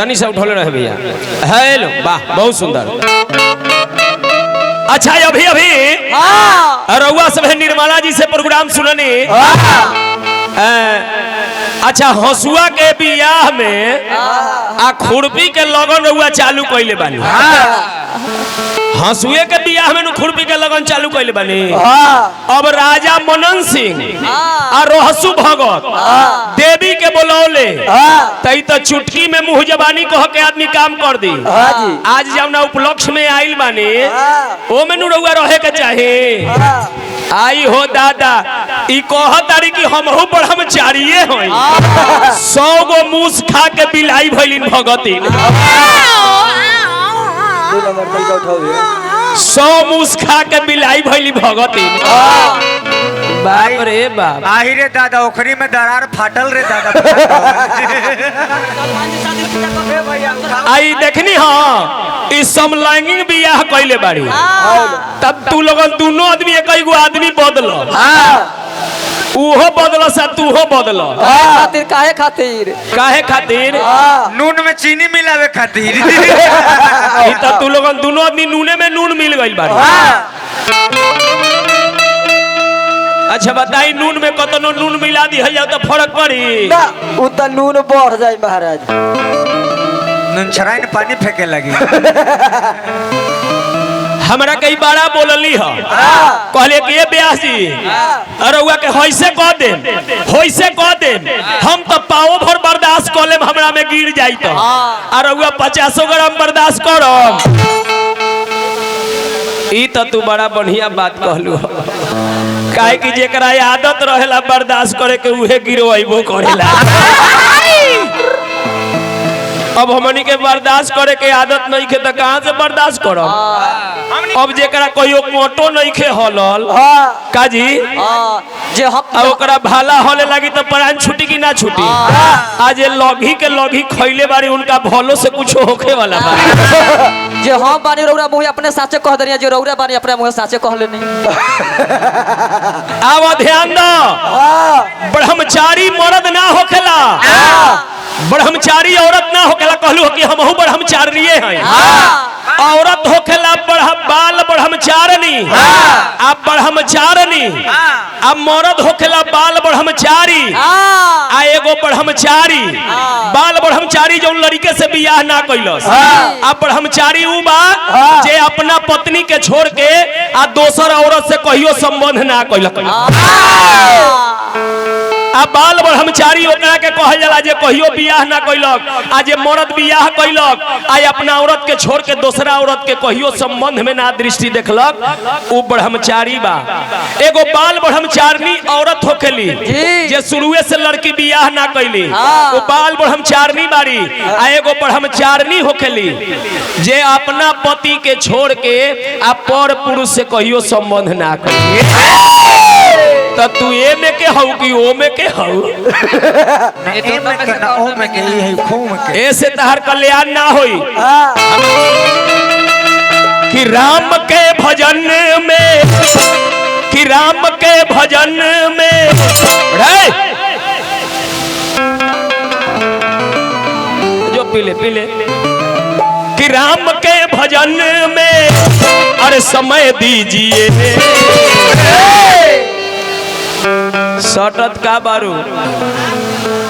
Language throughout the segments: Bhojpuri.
तनी से उठौले रहे भैया। हेलो, वाह बहुत सुंदर। अच्छा अभी अभी रउआ सब निर्मला जी से प्रोग्राम सुननी। अच्छा हंसुआ के बियाह में आ खुरपी के लगन रउआ चालू कइले बानी। हंसुए के बियाह में खुरपी के लगन चालू कइले बानी। अब राजा मनन सिंह और रोहसु भगत देवी के बोलौले तई तो चुटकी में मुंह जबानी कह के आदमी काम कर दी। आज जब ना उपलक्ष्य में आइल बानी ओ में रउआ रहे के चाहे। आई हो दादा ई कह तारी कि हमहु ब्रह्मचारिये होई 100 गो मूस खा के बिलाई भइलिन भगतिन। 100 मूस खा के बिलाई भइली भगतिन। बाप रे बाप। आही रे दादा ओखरी में दरार फाटल रे दादा। आई देखनी हाँ इस समलैंगिक बियाह कइले बाड़ी। तब तू लोगन दोनों आदमी एक ही गो आदमी बदल। उहो बदल सा तूहो बदल। खातिर काहे खातिर काहे खातिर नून में चीनी मिलावे खातिर। ई त तू लोगन दोनों आदमी नूने में नून मिल गइल बाड़ी। अच्छा बताई नून में कतनो नून मिला दी जाओ तो फर्क पड़ी ना उ त नून बढ़ जाई महाराज। नून छराई ने पानी फेंके लगी। हमरा कई बारा बोलली ह कहले कि ए ब्यास जी अरुआ के होइसे कह दे होइसे कह दे हम तो पाओ भर बर्दाश्त कर लेम हमरा में गिर जाई तो अरुआ 50 ग्राम बर्दाश्त करम। ई तो तू बड़ा बढ़िया बात कहलू काहे कि जेकरा आदत रहेला बर्दाश्त करे के उहे गिरवाइबो करेला। अब हमनी के बर्दाश्त करे के आदत नहीं खे तो कहां से बर्दाश्त करब। अब जेकरा कहियो मोटो नहीं खे हलल काजी जे हम अब ओकरा भाला होले लगी तो प्राण छुटी कि ना छुटी। आज ये लगी के लगी खइले बारी उनका भलो से कुछ होखे वाला बा। जे हम बानी रौरा मुंह अपने साचे कह दरिया जे रौरा बानी अपने मुंह साचे कह लेनी। आवा ध्यान दो ब्रह्मचारी मर्द ना होखेला ब्रह्मचारी औरत ना होखेला। कहलू कि हमहु ब्रह्मचारिये हैं। औरत होखेला बाल ब्रह्मचारिणी आ ब्रह्मचारिणी आ मर्द होखेला बाल ब्रह्मचारी आ एगो ब्रह्मचारी। बाल ब्रह्मचारी जो लड़के से बियाह ना कइलस आ ब्रह्मचारी उ बा जे अपना पत्नी के छोड़ के आ दोसर औरत से कहियो संबंध ना कइलक। आ बाल ब्रह्मचारी ओकरा के कहल जाला जे कहियो बियाह ना कइलक आ जे मर्द बियाह कइलक आ अपना औरत के छोड़ के दूसरा औरत के कहियो संबंध में ना दृष्टि देखलक उ ब्रह्मचारी बा। एगो बाल ब्रह्मचारिणी औरत होखेली जे शुरुए से लड़की बियाह ना कइली वो बाल ब्रह्मचारिणी बाड़ी। आ एगो ब्रह्मचारिणी होखेली जे अपना पति के छोड़ के आ पर पुरुष से कहियो संबंध ना कइली। तो तू ए में के हऊ कि ओ में के हऊ ऐसे तहर कल्याण ना होई कि राम के भजन में कि राम के भजन में जो पीले पीले कि राम के भजन में अरे समय दीजिए सटत का बारू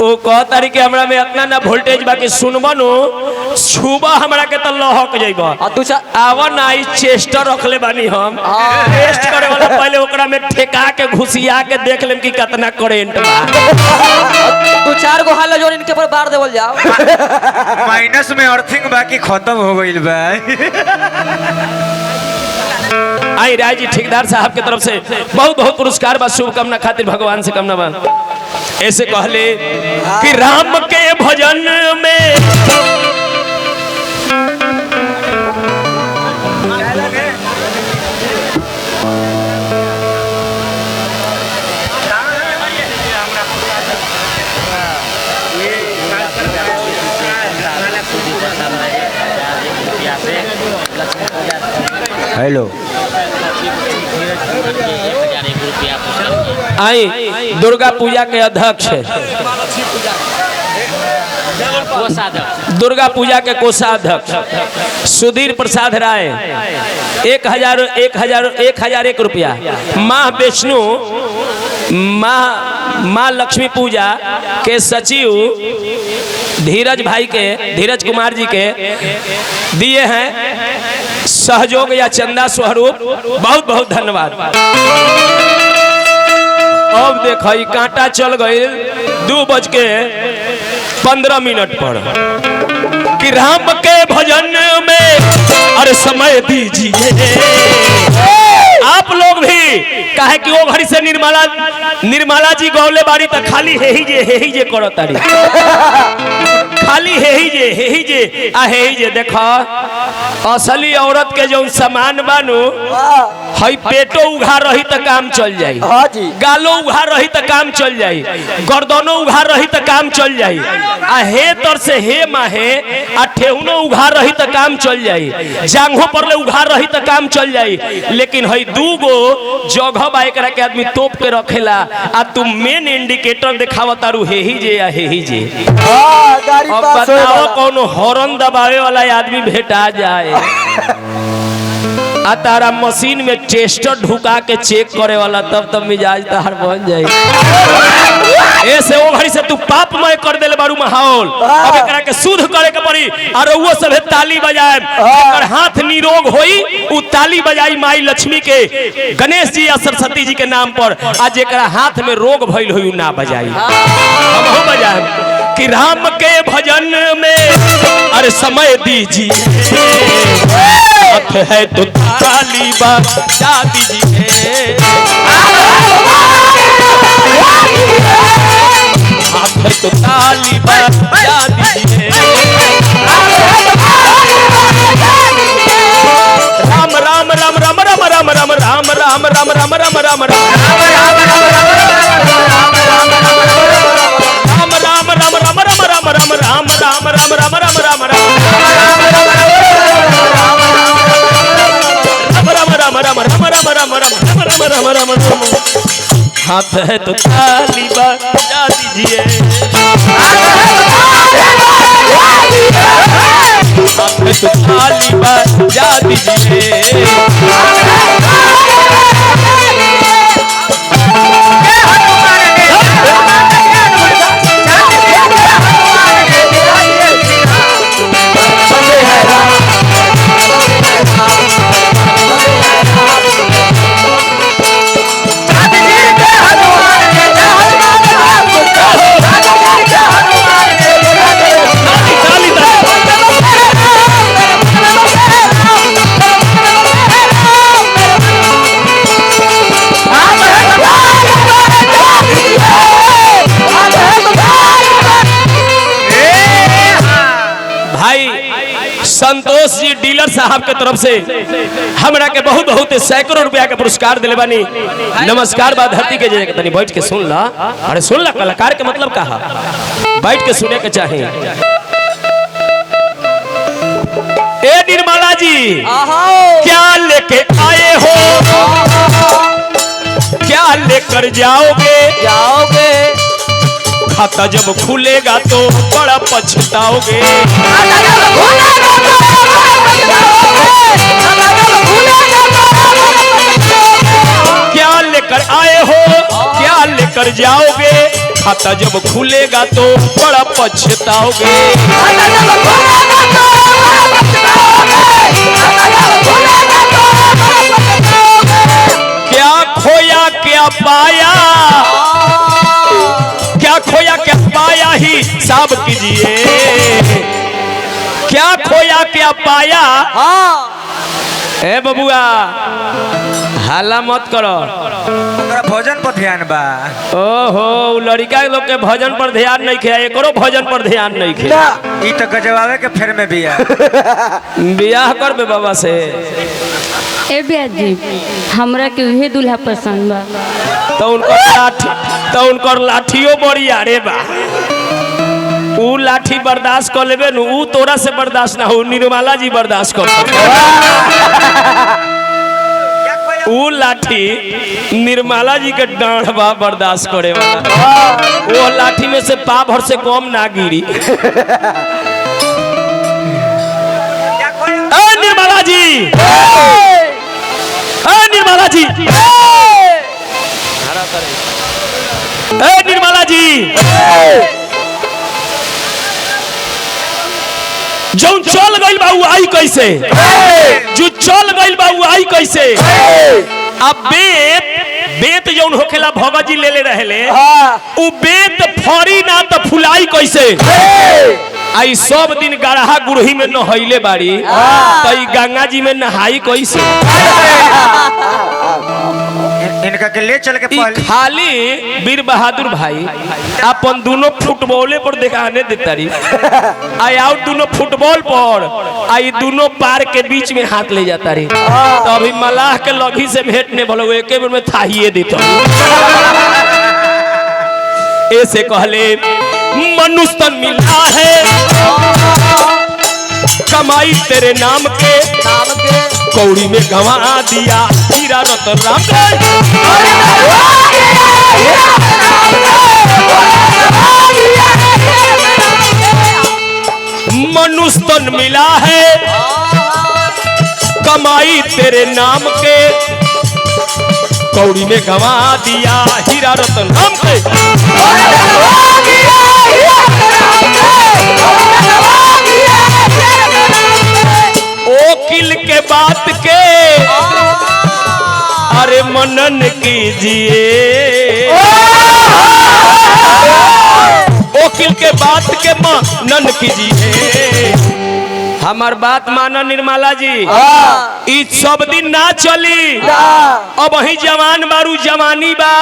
ओ कह तारी के हमरा में इतना ना वोल्टेज बाकी सुनबनो छुबा हमरा के त लहक जइबा। आवा ना ई चेस्टर रखले बानी हम टेस्ट करे वाला पहले ओकरा में ठेका के घुसिया के देख लेम कि कितना करंट बा। 2-4 गो हाल जोन इनके पर बार देवल जाओ माइनस में अर्थिंग बाकी खत्म हो गइल बा। आई राय जी ठेकेदार साहब के तरफ से बहुत बहुत पुरस्कार बा शुभकामना खातिर भगवान से कामना बा। ऐसे कहले कि राम के भजन में हेलो आई दुर्गा पूजा के अध्यक्ष दुर्गा पूजा के कोषाध्यक्ष सुधीर प्रसाद राय 1,001 रुपया। माँ वैष्णु माँ लक्ष्मी पूजा के सचिव धीरज कुमार जी के दिए हैं सहयोग या चंदा स्वरूप, बहुत बहुत धन्यवाद। अब देखो कांटा चल गई 2:15 पर कि राम के भजन में अरे समय दीजिए। आप लोग भी कहे कि वो घड़ी से निर्मला जी गौले बारी तो खाली हे ही जे करो तारी, खाली हे ही जे देखो असली औरत के जो सामान बानू हई पेटो उघार रही तो काम चल जाई, गालो उघार रही तो काम चल जाई, गर्दनो उघार रही तो काम चल जाई, आ हे तर से हे माहे आ ठेहुनो उघार रही तो काम चल जाई, जांघों पर ले उघार रही तो काम चल जाई। लेकिन हई दूगो जगह बा एकरा के आदमी तोप के रखेला आ तुम मेन इंडिकेटर दिखावा तारू हे ही जे। अब बताओ कौन हॉर्न दबावे वाला आदमी भेटा जाए आ तारा मशीन में टेस्टर ढुका के चेक करे वाला, तब मिजाज तार बन जाए। ऐसे वो घड़ी से तू पापमय कर देले बारू माहौल। अब एकरा के शुद्ध करे के पड़ी और वो सब ताली बजाए, एकर हाथ निरोग होई उ ताली बजाई माई लक्ष्मी के, गणेश जी या सरस्वती जी के नाम पर। आज एकरा हाथ में रोग भइल होई उ ना बजाई, हम हो बजाए कि राम के भजन में अरे समय दीजिए, हाथ है तो ताली बजा दीजिए, हाथ है तो ताली बजा दीजिए। राम राम राम राम राम राम राम राम राम राम राम राम राम राम हाथ है तो ताली बजा दीजिए, हाथ है तो ताली बजा दीजिए। संतोष जी डीलर साहब के तरफ से हमरा के बहुत बहुत सैकड़ों रुपया के पुरस्कार दिले बानी। नमस्कार बा धरती के जय। तनी बैठ के सुन ला, अरे सुन ला, कलाकार के मतलब कहा, बैठ के सुने के चाहे। ए निर्मला जी क्या लेके आए हो, क्या लेकर जाओगे, खाता जब खुलेगा तो बड़ा पछताओगे। क्या लेकर आए हो, क्या लेकर जाओगे, खाता जब खुलेगा तो बड़ा पछताओगे। क्या खोया क्या पाया, क्या खोया क्या पाया ही साब कीजिए, क्या खोया क्या पाया। ए बबुआ हाला मत करो, भोजन पर ध्यान बा। ओहो लड़का लोग के भजन पर ध्यान नहीं खे, एकरो भजन पर ध्यान नहीं खे। ई तो गजवावे के फेर में बिया बियाह कर बे बाबा से। ए बिया जी हमरा के उहे दूल्हा पसंद बा। तो उनकर लाठियों बड़ी आरे बा, ऊ लाठी बर्दाश्त कर लेबे नु, ऊ तोरा से बर्दाश्त ना हो, निर्मला जी बर्दाश्त कर सकते। ऊ लाठी निर्मला जी के डांड बा बर्दाश्त करे वाला, वो लाठी में से पा भर से कम ना गिरी। निर्मला जी, निर्मला जी, निर्मला जी, जो चल गई बाबू आई कैसे, जो चल गई बाबू आई कैसे। अब बेत जौन होखेला भगत जी ले रहले, उ बेत फरी ना तो फुलाई कैसे। आई सब दिन गढ़ा गुरही में नहैले बाड़ी, तो गंगा जी में नहाई कैसे। इनका के ले चल के खाली वीर बहादुर भाई अपन दोनों फुटबॉले पर दिखाने देता रही, आई आउट दोनों फुटबॉल पर, आई दोनों पार के बीच में हाथ ले जाता रही। तो अभी मलाह के लगी से भेंटने बोलो एक बार में थाहिए देता। ऐसे कहले मनुष्य तन मिला है कमाई तेरे नाम के, कौड़ी में गंवा दिया हीरा रतन राम के। मनुष्य तन मिला है कमाई तेरे नाम के, कौड़ी में गंवा दिया हीरा रतन राम के। ओकिल के बात के अरे मनन कीजिए, ओकिल के बात के मनन कीजिए। हमार बात माना निर्मला जी, ई सब दिन ना चली। अब वही जवान बारू, जवानी बा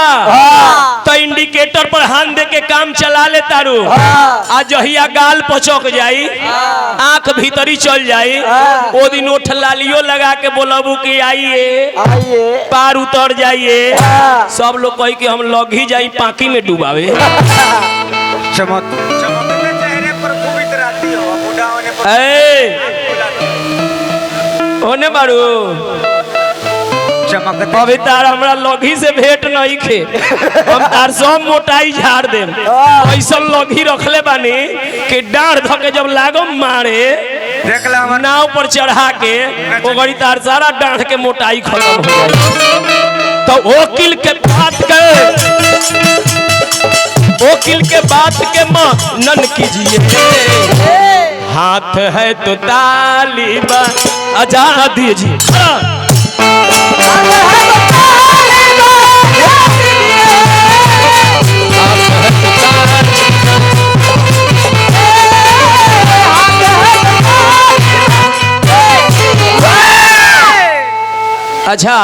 तो इंडिकेटर पर हाथ दे के काम चला ले तारू। आज जहिया गाल पचक जाई, आंख भीतरी चल जाई, ओ दिन ओठ लालियो लगा के बोलबू कि आइए पार उतर जाइए। सब लोग कही कि हम लग ही जाई पाकी में डुबावे। होने बारू अभी तार हमरा लगी से भेंट नहीं खे, हम तार सब मोटाई झाड़ देम। ऐसा लगी रखले बानी कि डांड धके जब लागो मारे नाव पर चढ़ा के ओगरी तार सारा डांड के मोटाई खत्म हो जाए। तो वकील के बात के मनन कीजिए। हाथ है तो ताली आजादी जी, अच्छा